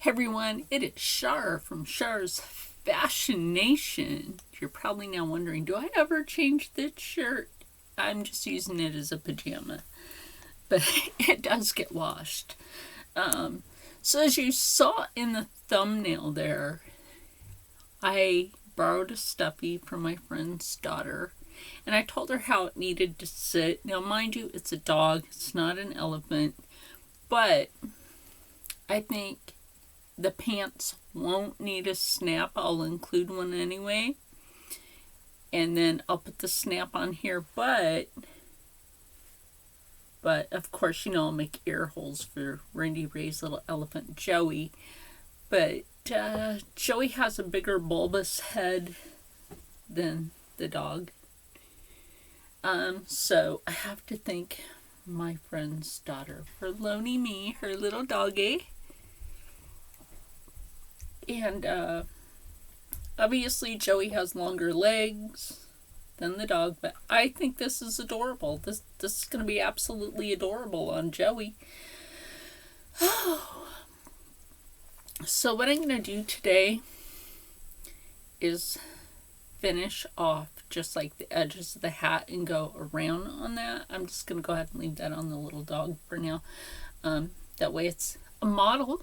Hey everyone, it is Shar from Shar's Fashion Nation. You're probably now wondering, do I ever change this shirt? I'm just using it as a pajama, but it does get washed. So as you saw in the thumbnail there, I borrowed a Stuffie from my friend's daughter, and I told her how it needed to sit. Now mind you, it's a dog, it's not an elephant, but I think the pants won't need a snap. I'll include one anyway. And then I'll put the snap on here. But of course, I'll make ear holes for Randy Ray's little elephant, Joey. But Joey has a bigger bulbous head than the dog. So I have to thank my friend's daughter for loaning me her little doggy. And obviously Joey has longer legs than the dog, but I think this is adorable. This is going to be absolutely adorable on Joey. So what I'm going to do today is finish off just like the edges of the hat and go around on that. I'm just going to go ahead and leave that on the little dog for now. That way it's a model.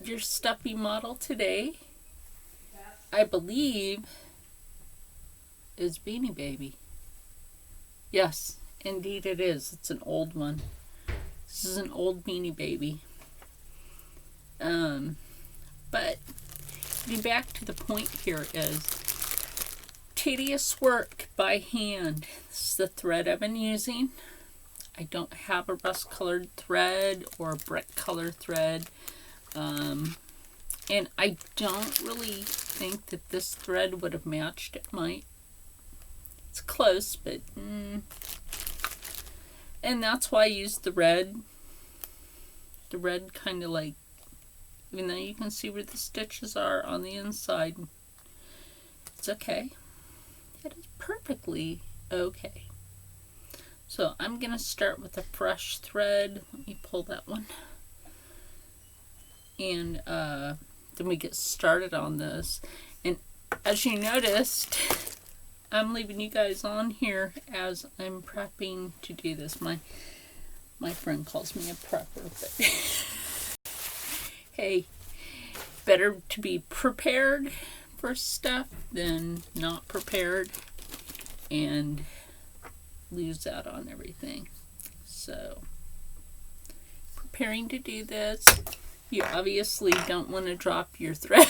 Your Stuffie model today, I believe, is Beanie Baby. Yes, indeed it is. It's an old one. This is an old Beanie Baby. But getting back to the point here is tedious work by hand. This is the thread I've been using. I don't have a rust colored thread or a brick color thread. And I don't really think that this thread would have matched. It might. It's close, but and that's why I used the red. The red kind of like, even though you can see where the stitches are on the inside, it's okay. It is perfectly okay. So I'm gonna start with a fresh thread. Let me pull that one. And then we get started on this. And as you noticed, I'm leaving you guys on here as I'm prepping to do this. My friend calls me a prepper, but hey, better to be prepared for stuff than not prepared and lose out on everything. So, preparing to do this. You obviously don't want to drop your thread.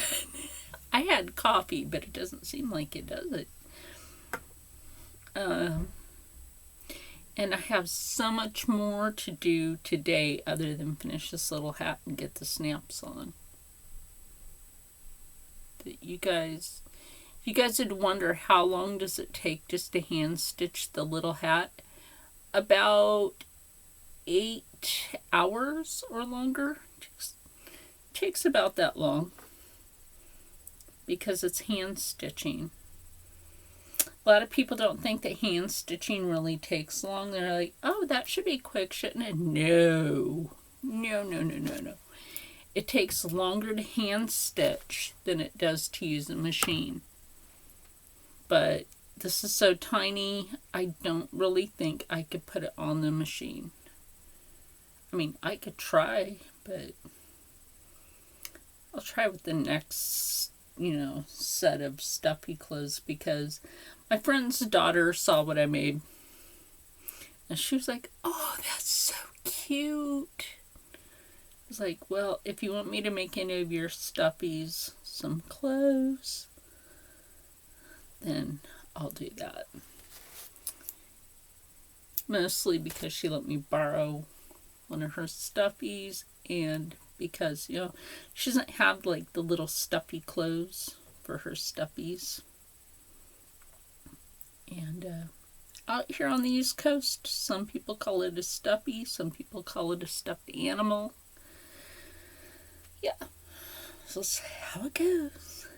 I had coffee, but it doesn't seem like it, does it? And I have so much more to do today other than finish this little hat and get the snaps on. That you guys would wonder how long does it take just to hand stitch the little hat? About 8 hours or longer. Takes about that long because it's hand stitching. A lot of people don't think that hand stitching really takes long. They're like, oh, that should be quick, shouldn't it? No. It takes longer to hand stitch than it does to use a machine. But this is so tiny, I don't really think I could put it on the machine. I mean, I could try, but I'll try with the next, set of Stuffie clothes because my friend's daughter saw what I made. And she was like, oh, that's so cute. I was like, well, if you want me to make any of your Stuffies some clothes, then I'll do that. Mostly because she let me borrow one of her Stuffies and because, she doesn't have like the little stuffy clothes for her Stuffies. And out here on the East Coast, some people call it a Stuffie, some people call it a stuffed animal. Yeah, so that's how it goes.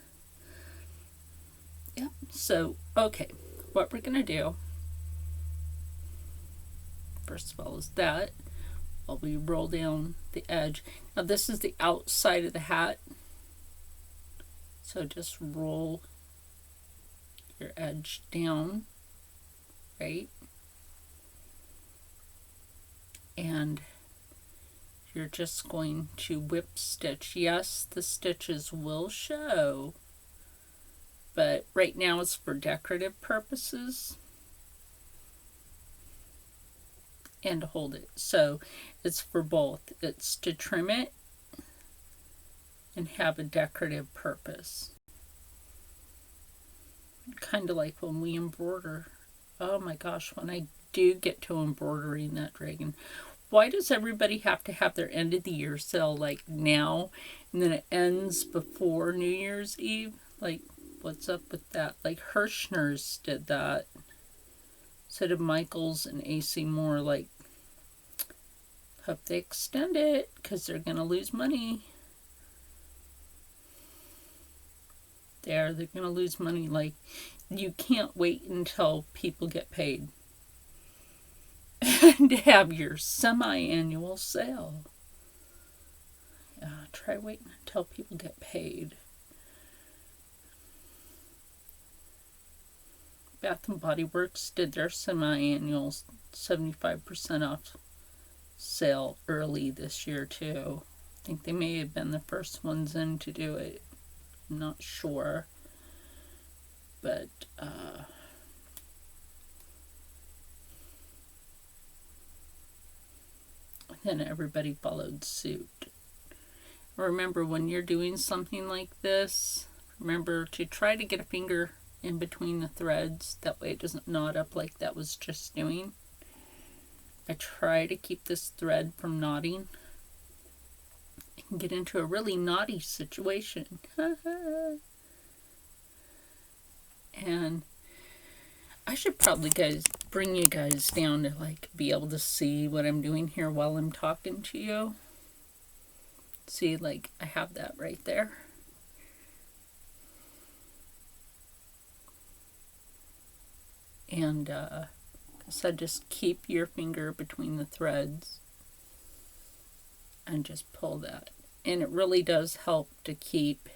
Yep, so, okay, what we're going to do, first of all, is that while we roll down the edge. Now this is the outside of the hat, so just roll your edge down, right? And you're just going to whip stitch. Yes, the stitches will show, but right now it's for decorative purposes and to hold it. So it's for both. It's to trim it and have a decorative purpose. Kind of like when we embroider. Oh my gosh, when I do get to embroidering that dragon. Why does everybody have to have their end of the year sale like now and then it ends before New Year's Eve? Like, what's up with that? Like Hirschner's did that. So did Michaels and AC Moore. Like, hope they extend it because they're going to lose money. They're going to lose money. Like, you can't wait until people get paid and have your semi-annual sale. Try waiting until people get paid. Bath and Body Works did their semi-annual 75% off sale early this year too. I think they may have been the first ones in to do it. I'm not sure. But then everybody followed suit. Remember, when you're doing something like this, remember to try to get a finger in between the threads. That way it doesn't knot up like that was just doing. I try to keep this thread from knotting. I can get into a really knotty situation. And I should probably bring you guys down to like be able to see what I'm doing here while I'm talking to you. See, like I have that right there. And so just keep your finger between the threads and just pull that. And it really does help to keep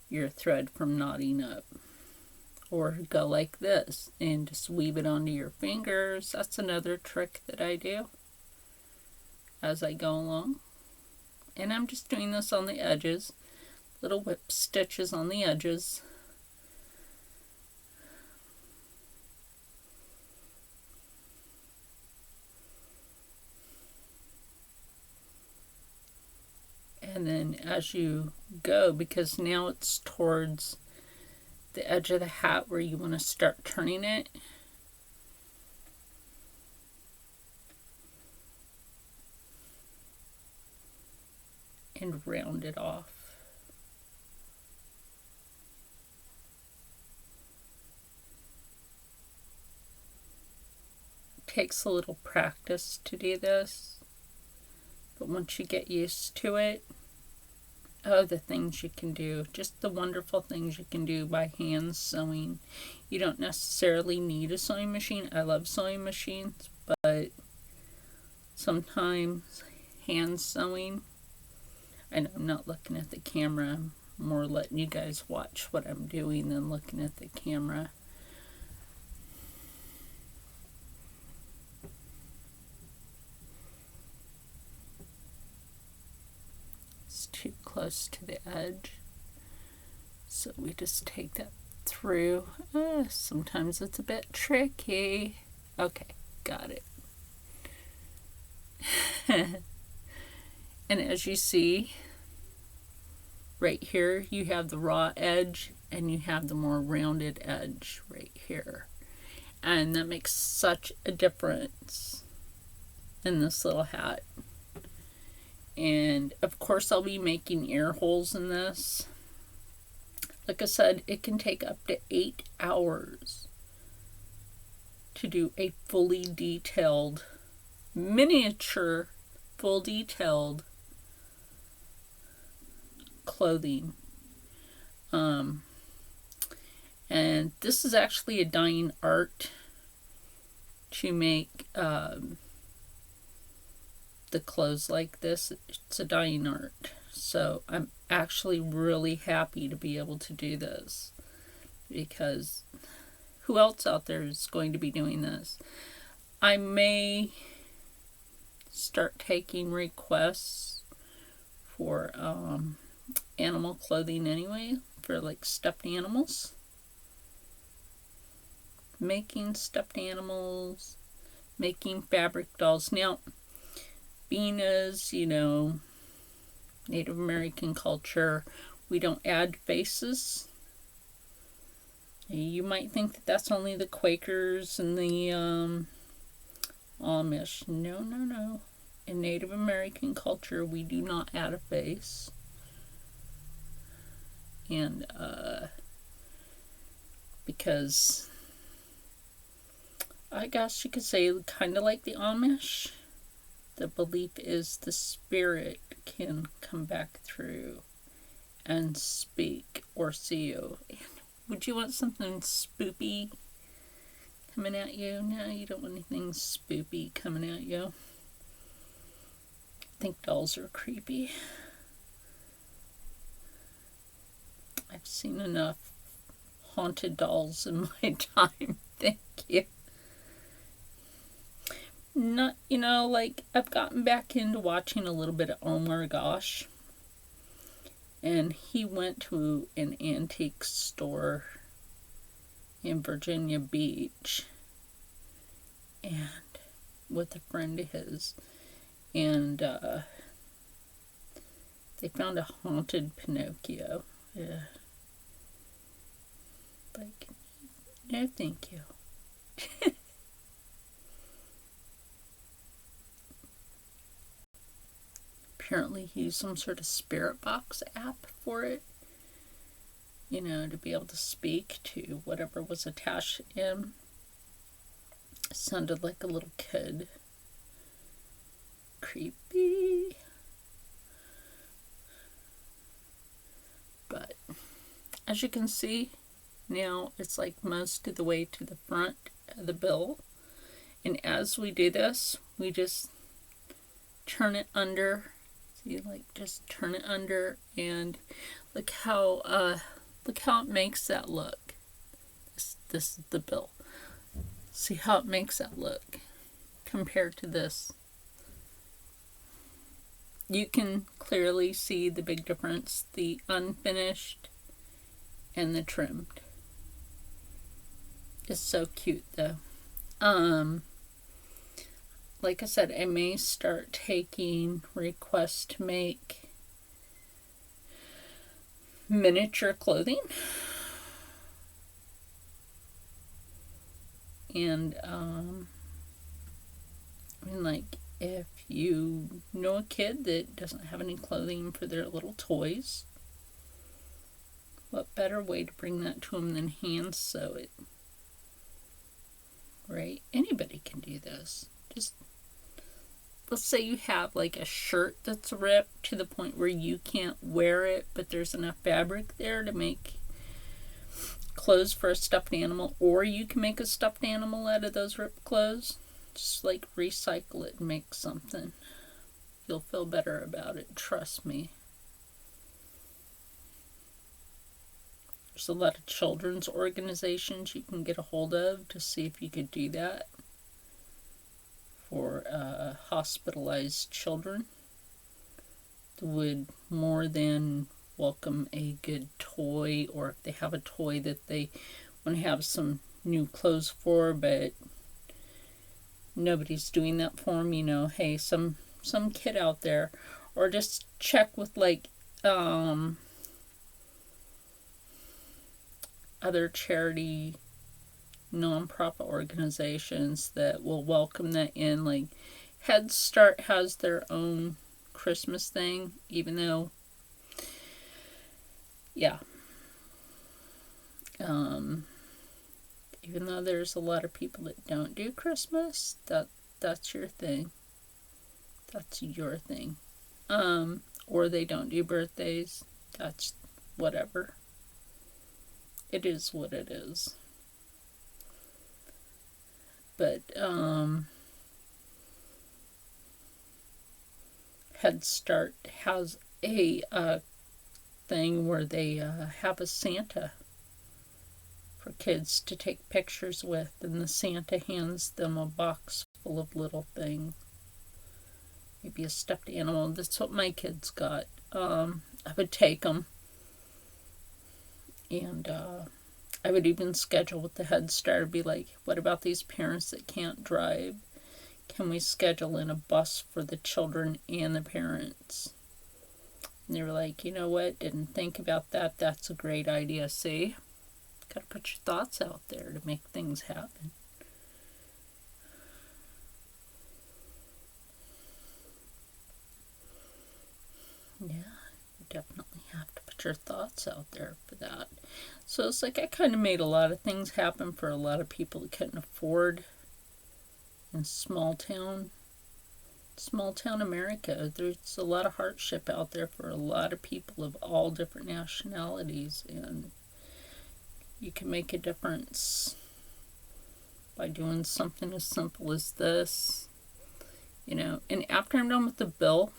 your thread from knotting up. Or go like this and just weave it onto your fingers. That's another trick that I do as I go along. And I'm just doing this on the edges. Little whip stitches on the edges. And then as you go, because now it's towards the edge of the hat where you want to start turning it, and round it off. It takes a little practice to do this, but once you get used to it, oh, the things you can do, just the wonderful things you can do by hand sewing. You don't necessarily need a sewing machine. I love sewing machines, but sometimes hand sewing, and I'm not looking at the camera, I'm more letting you guys watch what I'm doing than looking at the camera. Too close to the edge, so we just take that through. Sometimes it's a bit tricky. Okay, got it. And as you see right here, you have the raw edge and you have the more rounded edge right here, and that makes such a difference in this little hat. And of course I'll be making ear holes in this. Like I said, it can take up to 8 hours to do a fully detailed, miniature, full detailed clothing. And this is actually a dying art to make the clothes like this. It's a dying art. So I'm actually really happy to be able to do this, because who else out there is going to be doing this? I may start taking requests for animal clothing anyway, for like stuffed animals. Making stuffed animals, making fabric dolls. Now, being as, Native American culture, we don't add faces. You might think that that's only the Quakers and the Amish. No. In Native American culture, we do not add a face. And because I guess you could say kind of like the Amish, the belief is the spirit can come back through and speak or see you. Would you want something spoopy coming at you? No, you don't want anything spoopy coming at you. I think dolls are creepy. I've seen enough haunted dolls in my time. Thank you. Not, I've gotten back into watching a little bit of Omar Gosh. And he went to an antique store in Virginia Beach, and with a friend of his, and they found a haunted Pinocchio. Yeah. Like, no thank you. Apparently he used some sort of spirit box app for it, to be able to speak to whatever was attached to him. It sounded like a little kid. Creepy. But as you can see, now it's like most of the way to the front of the bill. And as we do this, we just turn it under. See, just turn it under, and look how it makes that look. This is the bill. See how it makes that look compared to this. You can clearly see the big difference, the unfinished and the trimmed. It's so cute though. Like I said, I may start taking requests to make miniature clothing. And, if you know a kid that doesn't have any clothing for their little toys, what better way to bring that to them than hand sew it? Right? Anybody can do this. Just let's say you have a shirt that's ripped to the point where you can't wear it, but there's enough fabric there to make clothes for a stuffed animal, or you can make a stuffed animal out of those ripped clothes. Just recycle it and make something. You'll feel better about it, trust me. There's a lot of children's organizations you can get a hold of to see if you could do that for hospitalized children. That would more than welcome a good toy, or if they have a toy that they want to have some new clothes for, but nobody's doing that for them, hey, some kid out there. Or just check with other charity non-profit organizations that will welcome that in. Head Start has their own Christmas thing, even though even though there's a lot of people that don't do Christmas, that's your thing. That's your thing. Or they don't do birthdays. That's whatever. It is what it is. But Head Start has a thing where they have a Santa for kids to take pictures with, and the Santa hands them a box full of little things. Maybe a stuffed animal. That's what my kids got. I would take them, and I would even schedule with the Head Start. Be like, what about these parents that can't drive? Can we schedule in a bus for the children and the parents? And they were like, you know what? Didn't think about that. That's a great idea. See? Got to put your thoughts out there to make things happen. Yeah, you definitely have to put your thoughts out there for that. So it's like I kind of made a lot of things happen for a lot of people that couldn't afford in small town America. There's a lot of hardship out there for a lot of people of all different nationalities, and you can make a difference by doing something as simple as this. And after I'm done with the bill,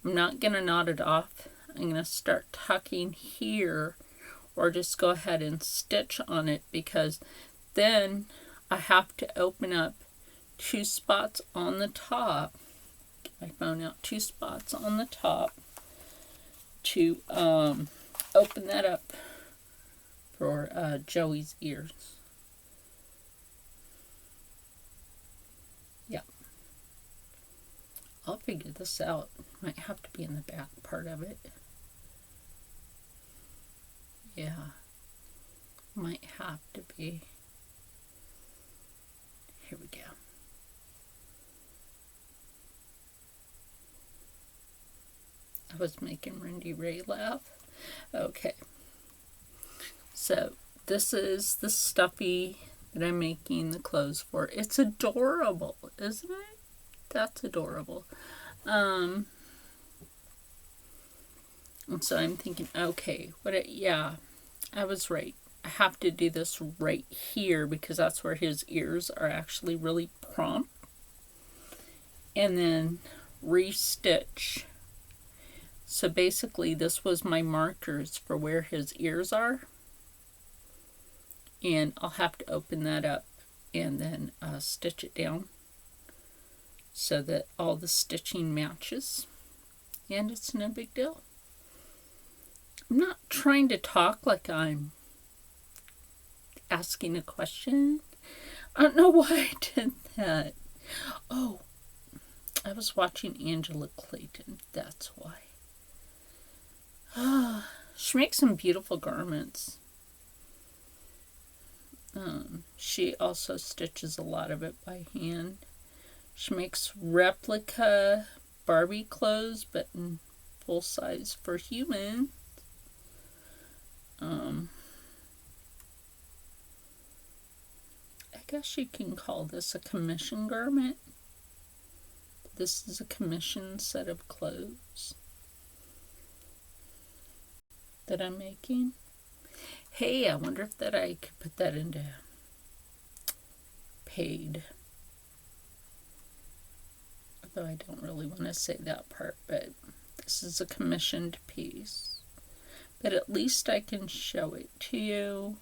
I'm not going to knot it off. I'm going to start tucking here, or just go ahead and stitch on it, because then I have to open up 2 spots on the top. Get my phone out. 2 spots on the top to open that up for Joey's ears. Yeah. I'll figure this out. Might have to be in the back part of it. Yeah. Might have to be. Here we go. I was making Rindy Ray laugh. Okay. So this is the Stuffie that I'm making the clothes for. It's adorable, isn't it? That's adorable. And so I'm thinking, okay, I was right. I have to do this right here, because that's where his ears are actually really prompt. And then restitch. So basically this was my markers for where his ears are. And I'll have to open that up and then stitch it down so that all the stitching matches. And it's no big deal. I'm not trying to talk like I'm asking a question. I don't know why I did that. Oh, I was watching Angela Clayton. That's why. She makes some beautiful garments. She also stitches a lot of it by hand. She makes replica Barbie clothes, but in full size for humans. I guess you can call this a commission garment. This is a commission set of clothes that I'm making. Hey, I wonder if I could put that into paid. Although I don't really want to say that part, but this is a commissioned piece. But at least I can show it to you.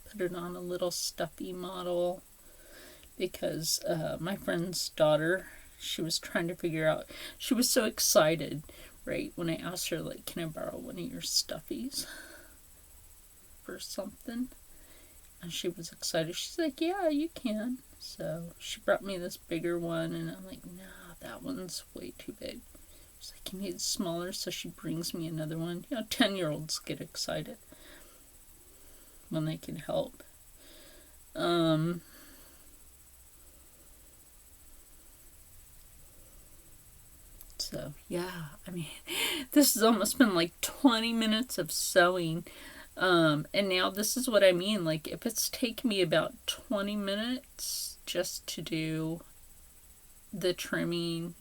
Put it on a little Stuffie model, because my friend's daughter, she was trying to figure out, she was so excited, right, when I asked her, like, can I borrow one of your Stuffies for something? And she was excited. She's like, yeah, you can. So she brought me this bigger one, and I'm like, no, that one's way too big. She's like, you need it smaller, so she brings me another one. 10-year-olds get excited when they can help. So, yeah, I mean, this has almost been like 20 minutes of sewing. And now this is what I mean. Like, if it's taken me about 20 minutes just to do the trimming,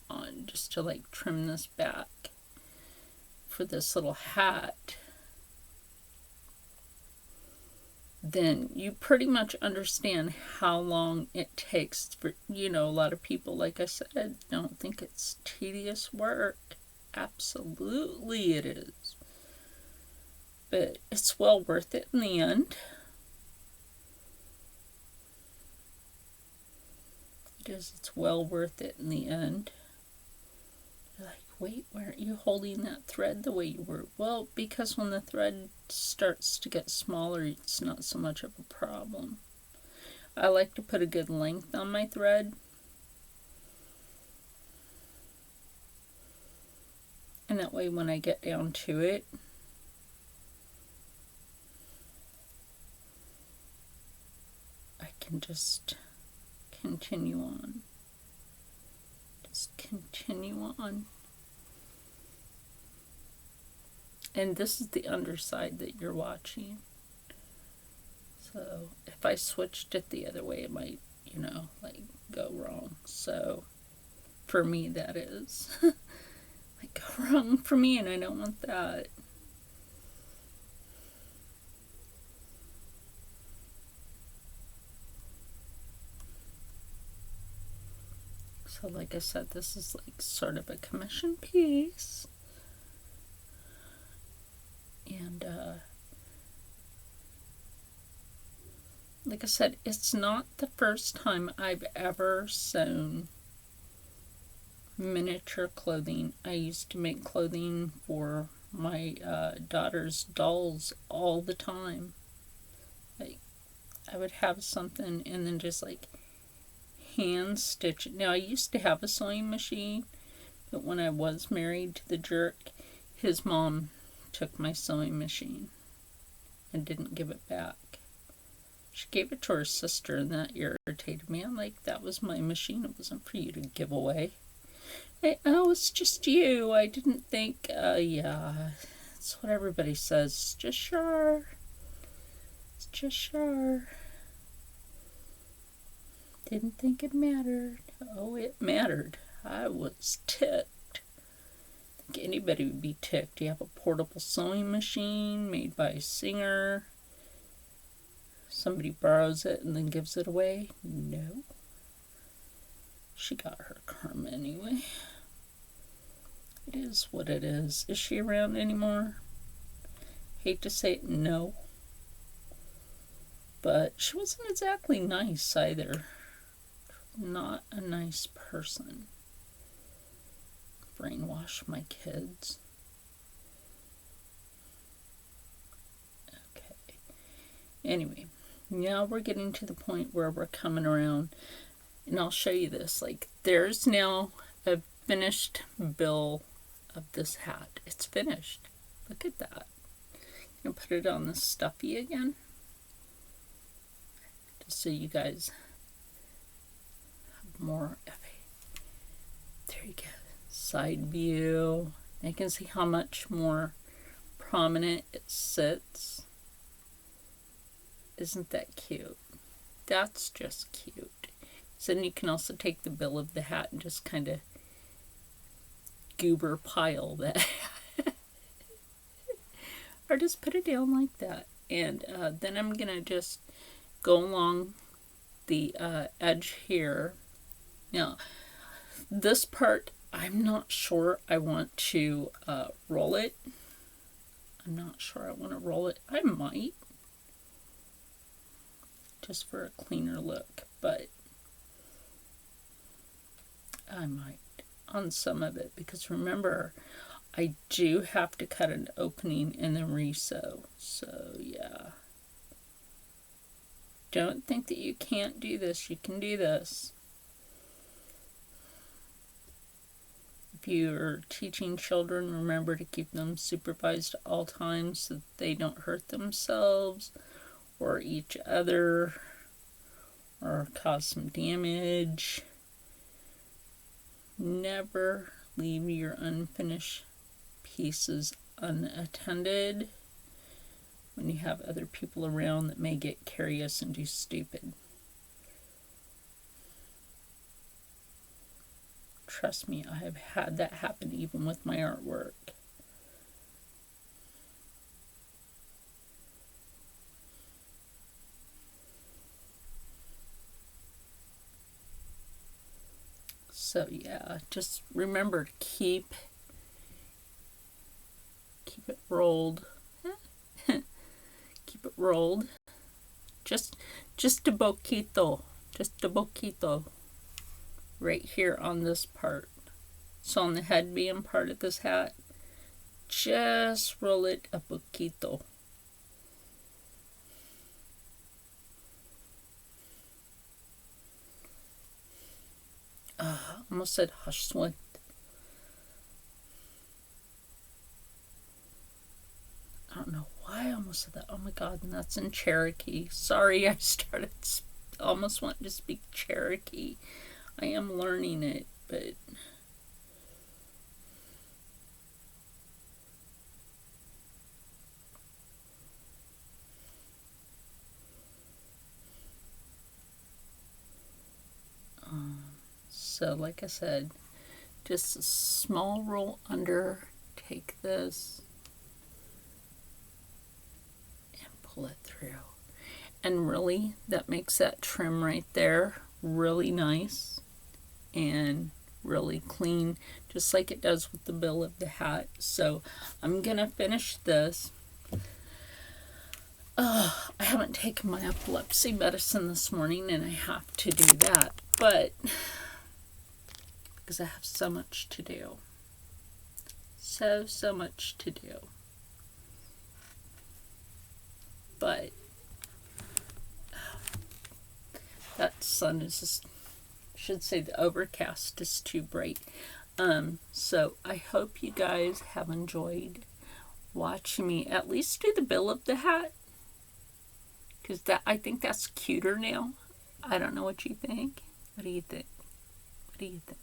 on just to like trim this back for this little hat, then you pretty much understand how long it takes for, a lot of people, like I said, don't think it's tedious work. Absolutely it is. But it's well worth it in the end. It is. It's well worth it in the end. You're like, wait, why aren't you holding that thread the way you were? Well, because when the thread starts to get smaller, it's not so much of a problem. I like to put a good length on my thread. And that way when I get down to it, I can just continue on. Just continue on. And this is the underside that you're watching. So if I switched it the other way, it might, go wrong. So for me, that is. Might go wrong for me, and I don't want that. So like I said, this is like sort of a commission piece. And like I said, it's not the first time I've ever sewn miniature clothing. I used to make clothing for my daughter's dolls all the time. Like, I would have something and then just like hand stitch it. Now, I used to have a sewing machine, but when I was married to the jerk, his mom took my sewing machine and didn't give it back. She gave it to her sister, and that irritated me. I'm like, that was my machine. It wasn't for you to give away. Oh, it's just you. I didn't think, yeah, that's what everybody says. It's just sure. It's just sure. Didn't think it mattered. Oh, it mattered. I was ticked. I think anybody would be ticked. You have a portable sewing machine made by a singer. Somebody borrows it and then gives it away. No. She got her karma anyway. It is what it is. Is she around anymore? Hate to say it, no. But she wasn't exactly nice either. Not a nice person. Brainwash my kids. Okay. Anyway, now we're getting to the point where we're coming around. And I'll show you this. Like, there's now a finished bill of this hat. It's finished. Look at that. I'm going to put it on the Stuffie again. Just so you guys have more of a... There you go. Side view. And you can see how much more prominent it sits. Isn't that cute? That's just cute. So then you can also take the bill of the hat and just kind of goober pile that. Or just put it down like that. And then I'm going to just go along the edge here. Now, this part, I'm not sure I want to roll it. I'm not sure I want to roll it. I might. Just for a cleaner look. But I might on some of it, because remember, I do have to cut an opening and then re-sew. So yeah, don't think that you can't do this. You can do this. If you're teaching children, remember to keep them supervised at all times so that they don't hurt themselves or each other or cause some damage. Never leave your unfinished pieces unattended when you have other people around that may get curious and do stupid. Trust me, I have had that happen even with my artwork. So yeah, just remember to keep it rolled. Keep it rolled. Just a poquito. Just a poquito. Right here on this part. So on the head being part of this hat, just roll it a poquito. Almost said hush sweat. I don't know why I almost said that. Oh my god, and that's in Cherokee. Sorry, I started almost wanting to speak Cherokee. I am learning it, but so like I said, just a small roll under, take this and pull it through. And really, that makes that trim right there really nice and really clean, just like it does with the bill of the hat. So I'm gonna finish this. I haven't taken my epilepsy medicine this morning, and I have to do that, but because I have so much to do. So much to do. But that sun is just, I should say the overcast is too bright. So I hope you guys have enjoyed watching me at least do the bill of the hat, because I think that's cuter now. I don't know what you think. What do you think? What do you think?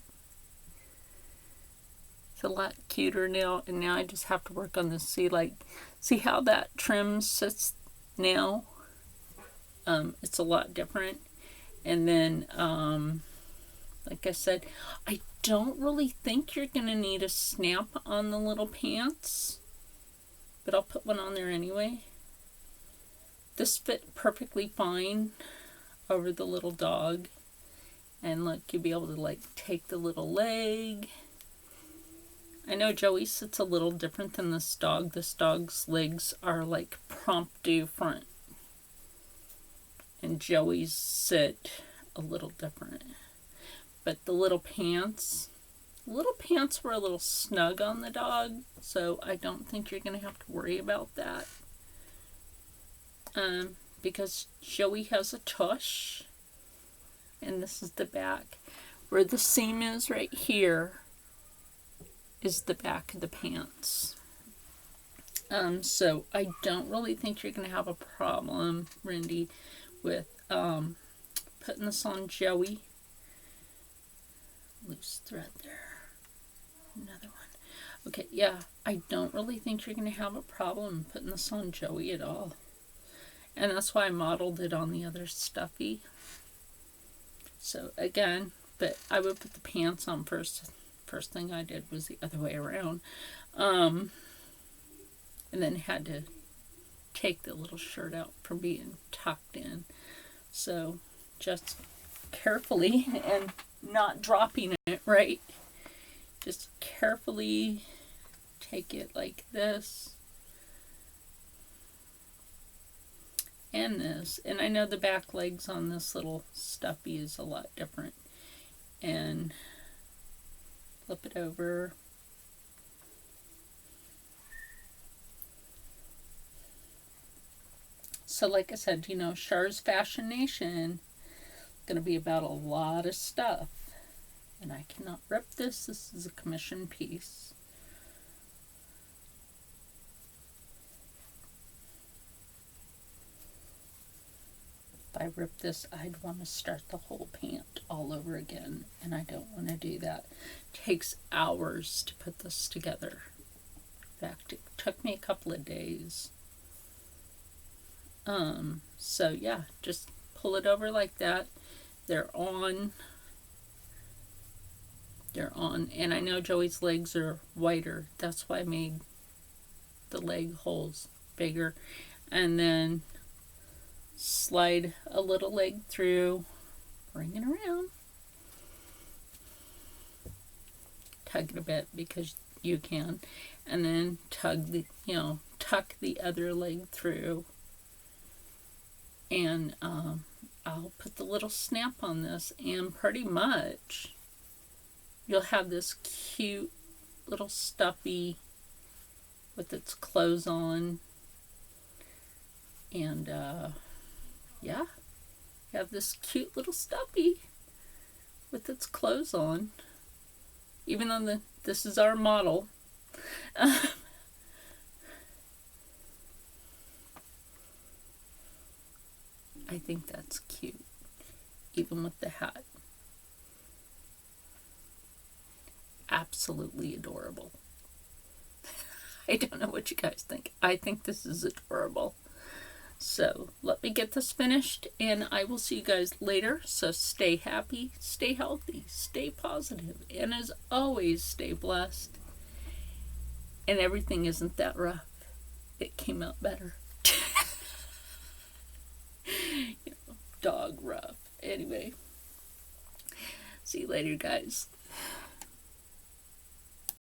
It's a lot cuter now, and now I just have to work on this. See how that trim sits now? It's a lot different. And then, like I said, I don't really think you're going to need a snap on the little pants, but I'll put one on there anyway. This fit perfectly fine over the little dog. And look, you'll be able to like take the little leg. I know Joey sits a little different than this dog. This dog's legs are like promptu front. And Joey's sit a little different. But the little pants were a little snug on the dog, so I don't think you're going to have to worry about that. Because Joey has a tush, and this is the back. Where the seam is right here is the back of the pants. So I don't really think you're going to have a problem, Randy, with putting this on Joey. Loose thread there. Another one. Okay, yeah, I don't really think you're going to have a problem putting this on Joey at all. And that's why I modeled it on the other Stuffie. So again, but I would put the pants on first. First thing I did was the other way around. And then had to take the little shirt out from being tucked in. So just carefully and not dropping it, right? Just carefully take it like this. And this. And I know the back legs on this little Stuffie is a lot different. And flip it over. So like I said, you know, Char's Fashion Nation is going to be about a lot of stuff. And I cannot rip this. This is a commission piece. If I rip this, I'd want to start the whole pant all over again. And I don't want to do that. It takes hours to put this together. In fact, it took me a couple of days. So yeah, just pull it over like that. They're on, and I know Joey's legs are wider. That's why I made the leg holes bigger. And then slide a little leg through, bring it around. tug it a bit because you can, and then tuck the other leg through, and I'll put the little snap on this, and pretty much you'll have this cute little Stuffie with its clothes on, and yeah, you have this cute little Stuffie with its clothes on, even though this is our model. I think that's cute, even with the hat. Absolutely adorable. I don't know what you guys think. I think this is adorable. So let me get this finished, and I will see you guys later. So stay happy, stay healthy, stay positive, and as always, stay blessed. And everything isn't that rough. It came out better. Dog rough. Anyway, see you later, guys.